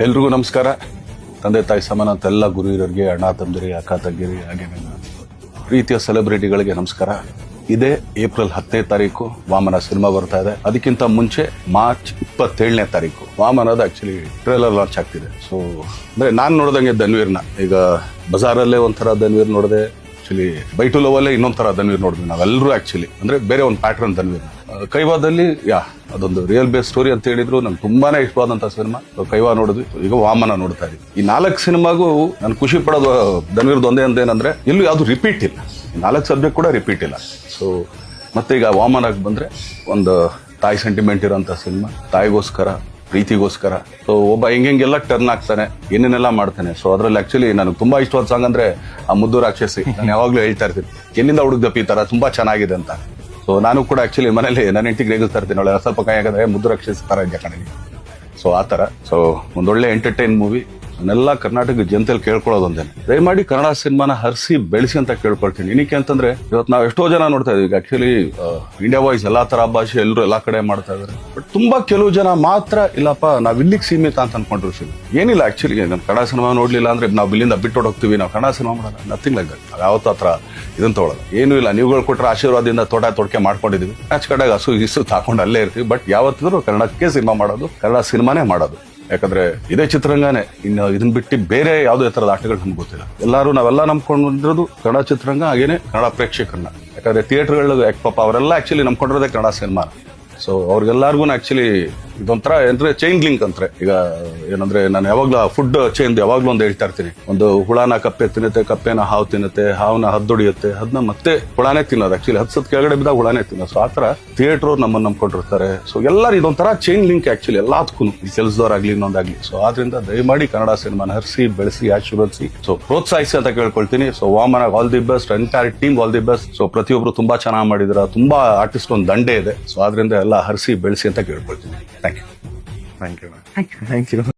ಎಲ್ರಿಗೂ ನಮಸ್ಕಾರ. ತಂದೆ ತಾಯಿ ಸಮಾನ ಅಂತ ಎಲ್ಲ ಗುರು ಹಿರಿಯರಿಗೆ, ಅಣ್ಣ ತಮ್ಮದಿರಿಗೆ, ಅಕ್ಕ ತಂಗಿರಿ, ಹಾಗೆ ನನ್ನ ಪ್ರೀತಿಯ ಸೆಲೆಬ್ರಿಟಿಗಳಿಗೆ ನಮಸ್ಕಾರ. ಇದೇ ಏಪ್ರಿಲ್ 10ನೇ ತಾರೀಕು ವಾಮನ ಸಿನಿಮಾ ಬರ್ತಾ ಇದೆ. ಅದಕ್ಕಿಂತ ಮುಂಚೆ ಮಾರ್ಚ್ 27ನೇ ತಾರೀಕು ವಾಮನದ ಆಕ್ಚುಲಿ ಟ್ರೇಲರ್ ಲಾಂಚ್ ಆಗ್ತಿದೆ. ಸೊ ಅಂದ್ರೆ ನಾನು ನೋಡ್ದಂಗೆ ಧನ್ವೀರ್ನ ಈಗ ಬಜಾರಲ್ಲೇ ಒಂಥರ ಧನ್ವೀರ್ ನೋಡಿದೆ, ಆಕ್ಚುಲಿ ಬೈ ಟು ಲವ್ ಅಲ್ಲೇ ಇನ್ನೊಂಥರ ಧನ್ವೀರ್ ನೋಡಿದ್ವಿ ನಾವೆಲ್ಲರೂ. ಆಕ್ಚುಲಿ ಅಂದ್ರೆ ಬೇರೆ ಒಂದು ಪ್ಯಾಟರ್ನ್ ಧನ್ವೀರ್. ಕೈವಾದಲ್ಲಿ ಅದೊಂದು ರಿಯಲ್ ಬೇಸ್ ಸ್ಟೋರಿ ಅಂತ ಹೇಳಿದ್ರು. ನಂಗೆ ತುಂಬಾನೇ ಇಷ್ಟವಾದಂತ ಸಿನಿಮಾ ಕೈವಾ ನೋಡಿದ್ವಿ. ಈಗ ವಾಮನ ನೋಡ್ತಾ ಇದೀವಿ. ಈ 4 ಸಿನಿಮಾಗೂ ನಾನು ಖುಷಿ ಪಡೋದು ಧನ್ವೀರ್ದು ಒಂದೇ ಅಂತ ಏನಂದ್ರೆ ಇಲ್ಲೂ ಯಾವ್ದು ರಿಪೀಟ್ ಇಲ್ಲ. 4 ಸಬ್ಜೆಕ್ಟ್ ಕೂಡ ರಿಪೀಟ್ ಇಲ್ಲ. ಸೊ ಮತ್ತೆ ಈಗ ವಾಮನಕ್ಕೆ ಬಂದ್ರೆ ಒಂದು ತಾಯಿ ಸೆಂಟಿಮೆಂಟ್ ಇರೋಂಥ ಸಿನಿಮಾ, ತಾಯಿಗೋಸ್ಕರ, ಪ್ರೀತಿಗೋಸ್ಕರ. ಸೊ ಒಬ್ಬ ಹೆಂಗೆಲ್ಲ ಟರ್ನ್ ಆಗ್ತಾನೆ, ಏನೇನೆಲ್ಲ ಮಾಡ್ತಾನೆ. ಸೊ ಅದ್ರಲ್ಲಿ ಆಕ್ಚುಲಿ ನನಗೆ ತುಂಬಾ ಇಷ್ಟವಾದ ಸಾಂಗ್ ಅಂದ್ರೆ ಆ ಮುದ್ದು ರಾಕ್ಷಸಿ. ನಾನು ಯಾವಾಗ್ಲೂ ಹೇಳ್ತಾ ಇರ್ತೀನಿ, ಎಲ್ಲಿಂದ ಹುಡುಗದಪ್ಪ ಈ ತರ ತುಂಬಾ ಚೆನ್ನಾಗಿದೆ ಅಂತ. ಸೊ ನಾನು ಕೂಡ ಆಕ್ಚುಲಿ ಮನೇಲಿ ನನ್ನ ಹೆಂಡತಿಗೆ ರೇಗಿಸ್ತಾ ಇರ್ತೀನಿ, ಒಳ್ಳೆ ಸ್ವಲ್ಪ ಕೈ ಹಾಕಿದ್ರೆ ಮುದ್ದು ರಾಕ್ಷಸಿ ತರ ಇದೆ ಕಣೆ. ಸೊ ಆ ತರ. ಸೊ ಒಂದೊಳ್ಳೆ ಎಂಟರ್ಟೈನ್ ಮೂವಿ. ನಾನೆಲ್ಲ ಕರ್ನಾಟಕ ಜನತೆಯಲ್ಲಿ ಕೇಳ್ಕೊಳ್ಳೋದು ಒಂದೇನೆ, ದಯಮಾಡಿ ಕನ್ನಡ ಸಿನಿಮಾನ ಹರಿಸಿ ಬೆಳೆಸಿ ಅಂತ ಕೇಳ್ಕೊಳ್ತೀನಿ. ಏನಕ್ಕೆ ಅಂತಂದ್ರೆ ಇವತ್ತು ನಾವು ಎಷ್ಟೋ ಜನ ನೋಡ್ತಾ ಇದೀವಿ. ಆಕ್ಚುಲಿ ಇಂಡಿಯಾ ವೈಸ್ ಎಲ್ಲಾ ತರ ಭಾಷೆ ಎಲ್ಲರೂ ಎಲ್ಲಾ ಕಡೆ ಮಾಡ್ತಾ ಇದಾರೆ. ಬಟ್ ತುಂಬಾ ಕೆಲವು ಜನ ಮಾತ್ರ ಇಲ್ಲಪ್ಪ ನಾವ್ ಇಲ್ಲಿಗೆ ಸೀಮಿತ ಅಂತ ಅನ್ಕೊಂಡಿರ್ತೀವಿ. ಏನಿಲ್ಲ, ಆಕ್ಚುಲಿ ನಮ್ ಕನ್ನಡ ಸಿನಿಮಾ ನೋಡ್ಲಿಲ್ಲ ಅಂದ್ರೆ ನಾವು ಇಲ್ಲಿಂದ ಬಿಟ್ಟು ಹೋಗ್ತೀವಿ, ನಾವು ಕನ್ನಡ ಸಿನಿಮಾ ಮಾಡೋಣ, ನಥಿಂಗ್ ಲೈಕ್ ದಟ್. ನಾವು ಯಾವತ್ತೂ ಹತ್ರ ಇದನ್ನ ತೊಗೊಳಲ್ಲ. ಏನೂ ಇಲ್ಲ, ನೀವುಗಳು ಕೊಟ್ಟರೆ ಆಶೀರ್ವಾದದಿಂದ ತೊಡಕೆ ಮಾಡ್ಕೊಂಡಿದೀವಿ. ಆಚೆ ಕಡೆಗೆ ಹಸು ಇಸು ಹಾಕೊಂಡು ಅಲ್ಲೇ ಇರ್ತೀವಿ. ಬಟ್ ಯಾವತ್ತಿದ್ರು ಕನ್ನಡಕ್ಕೆ ಸಿನಿಮಾ ಮಾಡೋದು, ಕನ್ನಡ ಸಿನಿಮಾನೇ ಮಾಡೋದು. ಯಾಕಂದ್ರೆ ಇದೇ ಚಿತ್ರರಂಗನೇ, ಇನ್ನು ಇದನ್ನ ಬಿಟ್ಟು ಬೇರೆ ಯಾವುದೇ ತರದ ಆಟಗಳು ನಮ್ಗೆ ಗೊತ್ತಿಲ್ಲ. ನಾವೆಲ್ಲ ನಂಬ್ಕೊಂಡಿರೋದು ಕನ್ನಡ ಚಿತ್ರರಂಗ, ಹಾಗೇನೆ ಕನ್ನಡ ಪ್ರೇಕ್ಷಕರನ್ನ. ಯಾಕಂದ್ರೆ ಥಿಯೇಟರ್ಗಳು ಪಾಪ ಅವರೆಲ್ಲ ಆಕ್ಚುಲಿ ನಂಬ್ಕೊಂಡಿರೋದೇ ಕನ್ನಡ ಸಿನಿಮಾ. ಸೊ ಅವ್ರಿಗೆಲ್ಲರಿಗೂ ಆಕ್ಚುಲಿ ಇದೊಂಥರ ಅಂದ್ರೆ ಚೈನ್ ಲಿಂಕ್ ಅಂತಾರೆ. ಈಗ ಏನಂದ್ರೆ ನಾನು ಯಾವಾಗ್ಲೂ ಫುಡ್ ಚೈನ್ ಯಾವಾಗ್ಲೂ ಒಂದು ಹೇಳ್ತಾ ಇರ್ತೀನಿ. ಒಂದು ಹುಳನ ಕಪ್ಪೆ ತಿನ್ನುತ್ತೆ, ಕಪ್ಪೆನ ಹಾವು ತಿನ್ನುತ್ತೆ, ಹಾವನ್ನ ಹದ್ದೊಡಿಯುತ್ತೆ, ಅದನ್ನ ಮತ್ತೆ ಹುಳಾನೇ ತಿನ್ನೋದು. ಆಕ್ಚುಲಿ 10 ಸತ್ ಕೆಳಗಡೆ ಬಿದ್ದಾಗ ಹುಳಾನೇ ತಿನ್ನೋದು. ಸೊ ಆತರ ಥಿಯೇಟರ್ ನಮ್ಮನ್ನ ನಂಬ್ಕೊಂಡಿರ್ತಾರೆ. ಸೊ ಎಲ್ಲರೂ ಇದೊಂಥರ ಚೈನ್ ಲಿಂಕ್ ಆಕ್ಚುಲಿ ಎಲ್ಲದಕ್ಕೂ, ಈ ಕೆಲಸದವರಾಗ್ಲಿ ಇನ್ನೊಂದಾಗ್ಲಿ. ಸೊ ಆದ್ರಿಂದ ದಯಮಾಡಿ ಕನ್ನಡ ಸಿನಿಮಾನ ಹರಿಸಿ ಬೆಳೆಸಿ ಆಶೀರ್ವದಿಸಿ, ಸೊ ಪ್ರೋತ್ಸಾಹಿಸಿ ಅಂತ ಕೇಳ್ಕೊಳ್ತೀನಿ. So Vamana all the best, entire team all the best. So ಪ್ರತಿಯೊಬ್ರು ತುಂಬಾ ಚೆನ್ನಾಗಿ ಮಾಡಿದ್ರ, ತುಂಬಾ ಆರ್ಟಿಸ್ಟ್ ಒಂದು ದಂಡೆ ಇದೆ. ಸೊ ಆದ್ರಿಂದ ಎಲ್ಲ ಹರಿಸಿ ಬೆಳೆಸಿ ಅಂತ ಕೇಳ್ಕೊಳ್ತೀನಿ. Thank you.